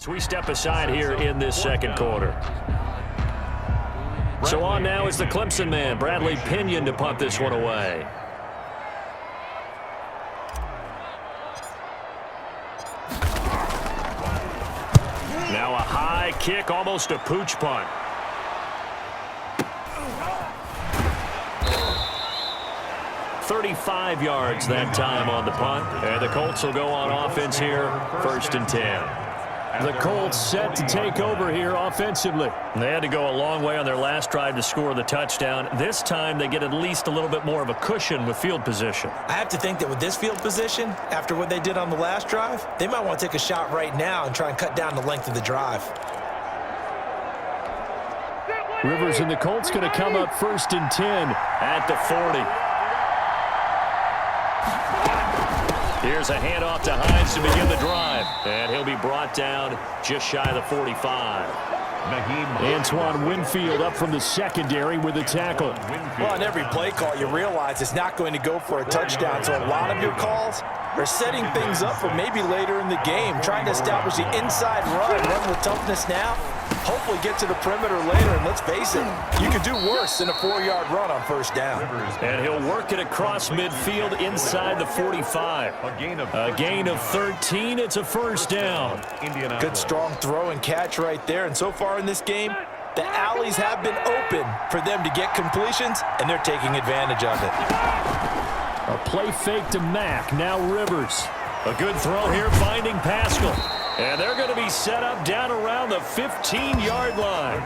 So we step aside here in this second quarter. So on now is the Clemson man, Bradley Pinion, to punt this one away. Now a high kick, almost a pooch punt. .35 yards that time on the punt. And the Colts will go on offense here, 1st and 10. The Colts set to take over here offensively. They had to go a long way on their last drive to score the touchdown. This time they get at least a little bit more of a cushion with field position. I have to think that with this field position, after what they did on the last drive, they might want to take a shot right now and try and cut down the length of the drive. Rivers and the Colts going to come up 1st and 10 at the 40. Here's a handoff to Hines to begin the drive. And he'll be brought down just shy of the 45. Antoine Winfield up from the secondary with a tackle. Well, on every play call, you realize it's not going to go for a touchdown. So a lot of your calls are setting things up for maybe later in the game, trying to establish the inside run with toughness now. Hopefully get to the perimeter later, and let's face it, you could do worse than a 4-yard run on 1st down. And he'll work it across midfield inside the 45. A gain of 13. It's a 1st down. Good strong throw and catch right there. And so far in this game, the alleys have been open for them to get completions, and they're taking advantage of it. A play fake to Mack. Now Rivers. A good throw here, finding Pascal. And they're going to be set up down around the 15-yard line.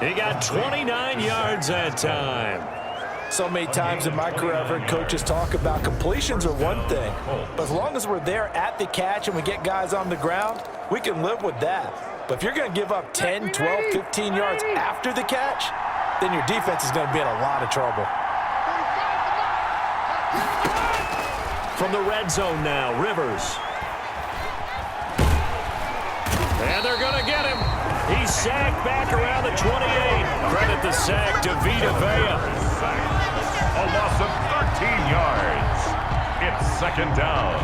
He got 29 yards that time. So many times in my career, I've heard coaches talk about completions are one thing. But as long as we're there at the catch and we get guys on the ground, we can live with that. But if you're going to give up 10, 12, 15 yards after the catch, then your defense is going to be in a lot of trouble. From the red zone now, Rivers. And they're going to get him. He's sacked back around the 28. Credit the sack to Vita Vea. A loss of 13 yards. It's 2nd down.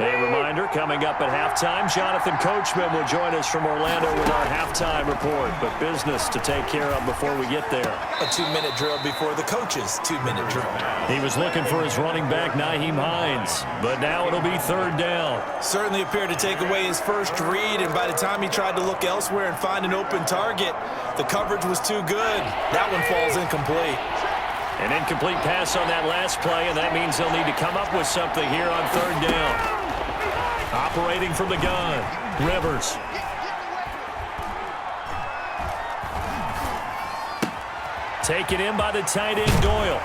A reminder, coming up at halftime, Jonathan Coachman will join us from Orlando with our halftime report. But business to take care of before we get there. A 2-minute drill before the coach's 2-minute drill. He was looking for his running back, Nyheim Hines. But now it'll be 3rd down. Certainly appeared to take away his first read, and by the time he tried to look elsewhere and find an open target, the coverage was too good. That one falls incomplete. An incomplete pass on that last play, and that means they'll need to come up with something here on 3rd down. Operating from the gun, Rivers. Taken in by the tight end, Doyle.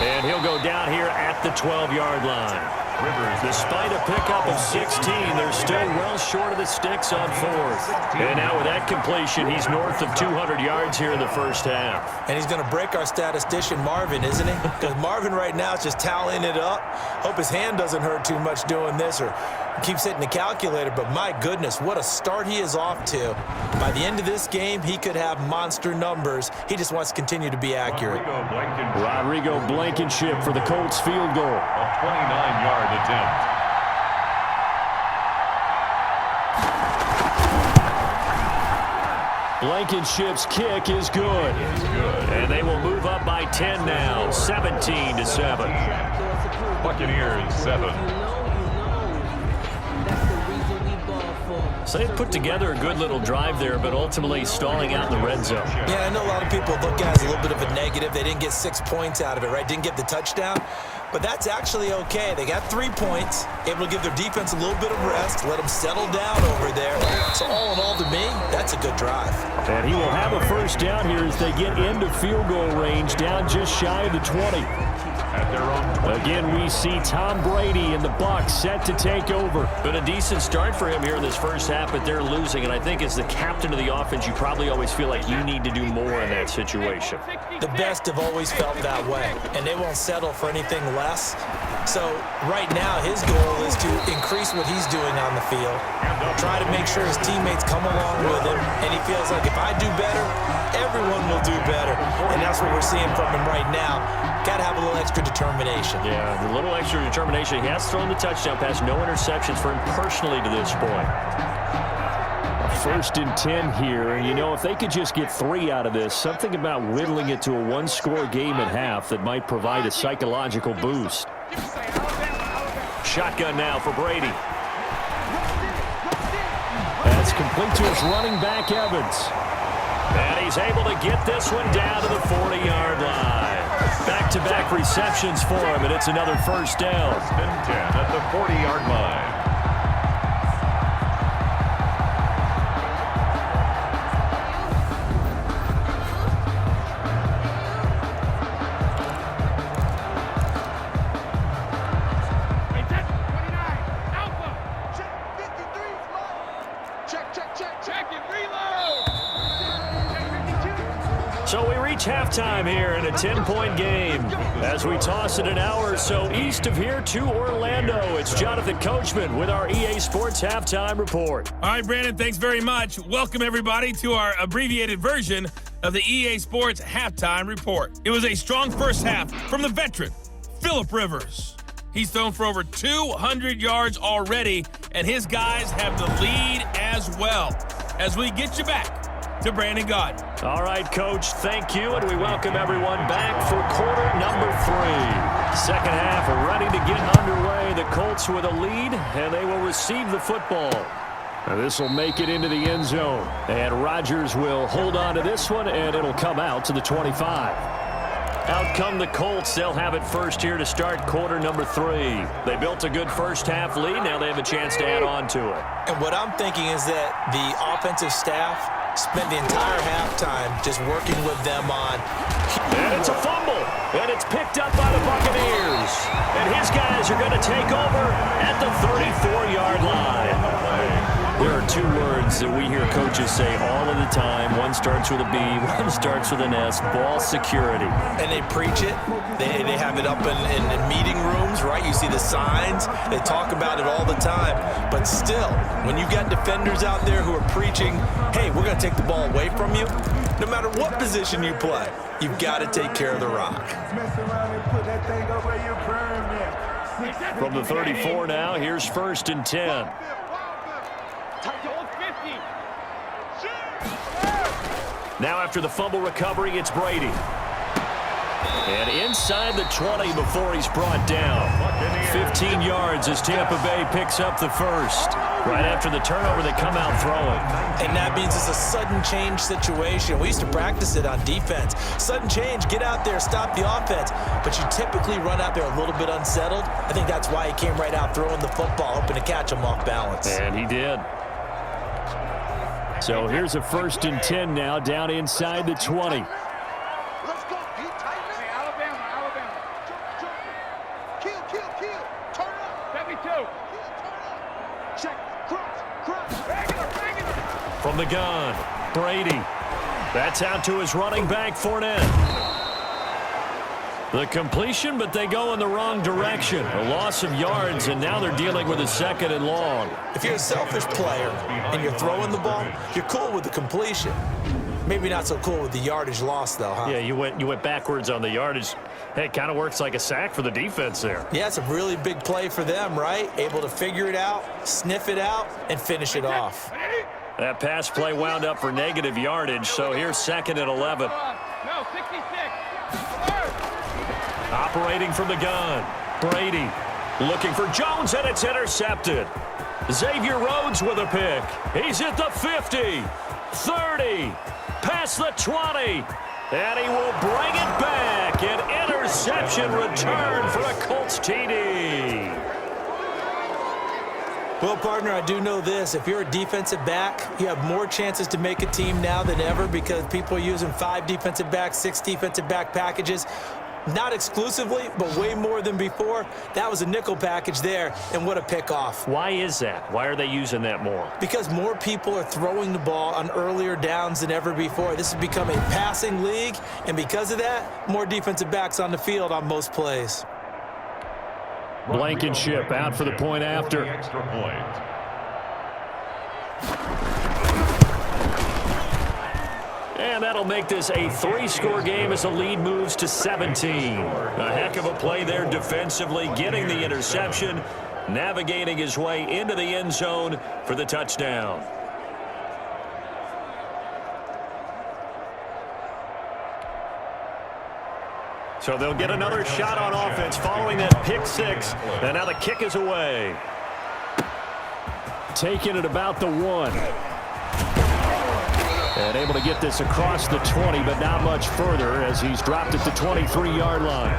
And he'll go down here at the 12-yard line. Despite a pickup of 16, they're still well short of the sticks on 4th. And now with that completion, he's north of 200 yards here in the 1st half. And he's going to break our statistician, Marvin, isn't he? Because Marvin right now is just tallying it up. Hope his hand doesn't hurt too much doing this or keeps hitting the calculator. But my goodness, what a start he is off to. By the end of this game, he could have monster numbers. He just wants to continue to be accurate. Rodrigo Blankenship for the Colts field goal. A 29-yard attempt. Blankenship's kick is good. And they will move up by 10 now, 17-7. Buccaneers 7. So they put together a good little drive there, but ultimately stalling out in the red zone. Yeah, I know a lot of people look at it as a little bit of a negative. They didn't get 6 points out of it, right? Didn't get the touchdown. But that's actually okay. They got 3 points, able to give their defense a little bit of rest, let them settle down over there. So all in all, to me, that's a good drive. And he will have a 1st down here as they get into field goal range, down just shy of the 20. At their own 20. Again, we see Tom Brady and the Bucs set to take over. Been a decent start for him here in this first half, but they're losing. And I think as the captain of the offense, you probably always feel like you need to do more in that situation. The best have always felt that way, and they won't settle for anything less. So right now, his goal is to increase what he's doing on the field, try to make sure his teammates come along with him, and he feels like if I do better, everyone will do better. And that's what we're seeing from him right now. Got to have a little extra determination. Yeah, a little extra determination. He has thrown the touchdown pass, no interceptions for him personally to this point. 1st and 10 here, and you know, if they could just get 3 out of this, something about whittling it to a one-score game at half that might provide a psychological boost. Shotgun now for Brady. That's complete to his running back, Evans. And he's able to get this one down to the 40-yard line. Back-to-back receptions for him, and it's another first down. 1st and 10 at the 40-yard line. So we reach halftime here in a 10-point game. As we toss it an hour or so east of here to Orlando, it's Jonathan Coachman with our EA Sports Halftime Report. All right, Brandon, thanks very much. Welcome, everybody, to our abbreviated version of the EA Sports Halftime Report. It was a strong first half from the veteran, Phillip Rivers. He's thrown for over 200 yards already, and his guys have the lead as well. As we get you back to Brandon Gaudin. All right, Coach, thank you, and we welcome everyone back for quarter number 3. Second half ready to get underway. The Colts with a lead, and they will receive the football. Now this will make it into the end zone, and Rodgers will hold on to this one, and it'll come out to the 25. Out come the Colts. They'll have it first here to start quarter number 3. They built a good first half lead. Now they have a chance to add on to it. And what I'm thinking is that the offensive staff spent the entire halftime just working with them on. And it's a fumble. And it's picked up by the Buccaneers. And his guys are going to take over at the 34-yard line. There are 2 words that we hear coaches say all of the time. One starts with a B, one starts with an S, ball security. And they preach it. They have it up in meeting rooms, right? You see the signs. They talk about it all the time. But still, when you got defenders out there who are preaching, hey, we're going to take the ball away from you, no matter what position you play, you've got to take care of the rock. From the 34 now, here's 1st and 10. Now after the fumble recovery, it's Brady. And inside the 20 before he's brought down. 15 yards as Tampa Bay picks up the first. Right after the turnover, they come out throwing. And that means it's a sudden change situation. We used to practice it on defense. Sudden change, get out there, stop the offense. But you typically run out there a little bit unsettled. I think that's why he came right out throwing the football, hoping to catch him off balance. And he did. So here's a 1st and 10 now, down inside the 20. Let's go. Get tight. Hey, Alabama. Kill. Turn up. 72. Turn up. Check. Cross. Bang it. From the gun, Brady. That's out to his running back, Fournette. The completion, but they go in the wrong direction. A loss of yards, and now they're dealing with a 2nd and long. If you're a selfish player and you're throwing the ball, you're cool with the completion. Maybe not so cool with the yardage loss, though, huh? Yeah, you went backwards on the yardage. Hey, it kind of works like a sack for the defense there. Yeah, it's a really big play for them, right? Able to figure it out, sniff it out, and finish it off. That pass play wound up for negative yardage, so here's 2nd and 11. No, 66. Operating from the gun, Brady looking for Jones, and it's intercepted. Xavier Rhodes with a pick. He's at the 50, 30, past the 20, and he will bring it back. An interception return for a Colts TD. Well, partner, I do know this. If you're a defensive back, you have more chances to make a team now than ever because people are using 5 defensive backs, 6 defensive back packages. Not exclusively, but way more than before. That was a nickel package there, and what a pickoff. Why is that? Why are they using that more? Because more people are throwing the ball on earlier downs than ever before. This has become a passing league, and because of that, more defensive backs on the field on most plays. Blankenship out for the point after. Extra point. And that'll make this a 3-score game as the lead moves to 17. A heck of a play there defensively, getting the interception, navigating his way into the end zone for the touchdown. So they'll get another shot on offense following that pick six. And now the kick is away. Taking it about the 1. And able to get this across the 20, but not much further as he's dropped at the 23-yard line.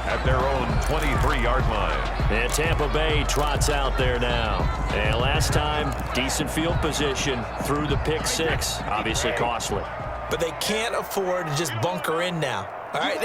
At their own 23-yard line. And Tampa Bay trots out there now. And last time, decent field position through the pick six. Obviously costly. But they can't afford to just bunker in now. All right,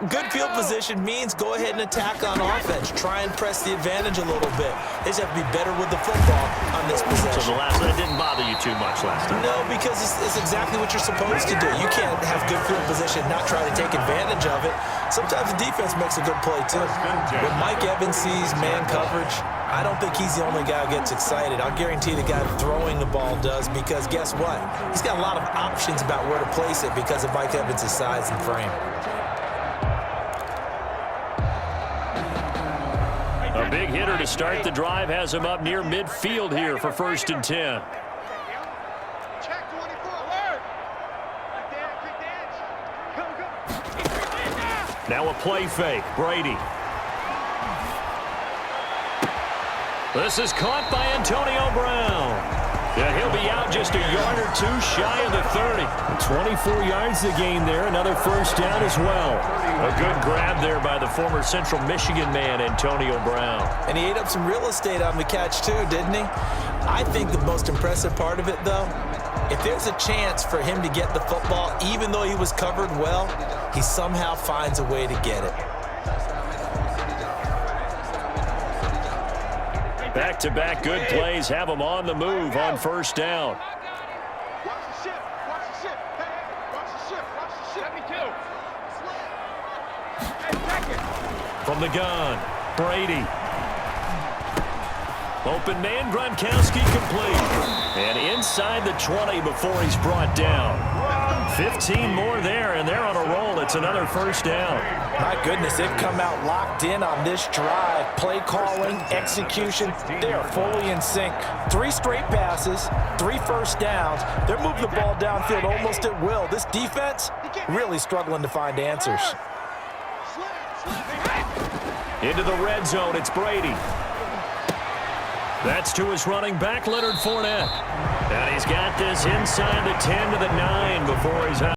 good field position means go ahead and attack on offense. Try and press the advantage a little bit. They just have to be better with the football on this possession. So the last one didn't bother you too much last time? No, because it's exactly what you're supposed to do. You can't have good field position, not try to take advantage of it. Sometimes the defense makes a good play, too. When Mike Evans sees man coverage, I don't think he's the only guy who gets excited. I'll guarantee the guy throwing the ball does, because guess what? He's got a lot of options about where to place it because of Mike Evans' size and frame. A big hitter to start the drive has him up near midfield here for 1st and 10. Check 24, alert. Quick dance. Come. Now a play fake. Brady. This is caught by Antonio Brown. And he'll be out just a yard or two shy of the 30. 24 yards to gain there. Another first down as well. A good grab there by the former Central Michigan man, Antonio Brown. And he ate up some real estate on the catch, too, didn't he? I think the most impressive part of it, though, if there's a chance for him to get the football, even though he was covered well, he somehow finds a way to get it. Back-to-back good plays have him on the move on first down. Watch the ship. Watch the ship. Hey, watch the ship. Watch the ship. 72. Hey, check it. From the gun, Brady. Open man, Gronkowski complete. And inside the 20 before he's brought down. 15 more there, and they're on a roll. It's another first down. My goodness, they've come out locked in on this drive. Play calling, execution, they are fully in sync. 3 straight passes, 3 first downs. They're moving the ball downfield almost at will. This defense really struggling to find answers. Into the red zone, it's Brady. That's to his running back, Leonard Fournette. And he's got this inside the 10 to the 9 before he's out.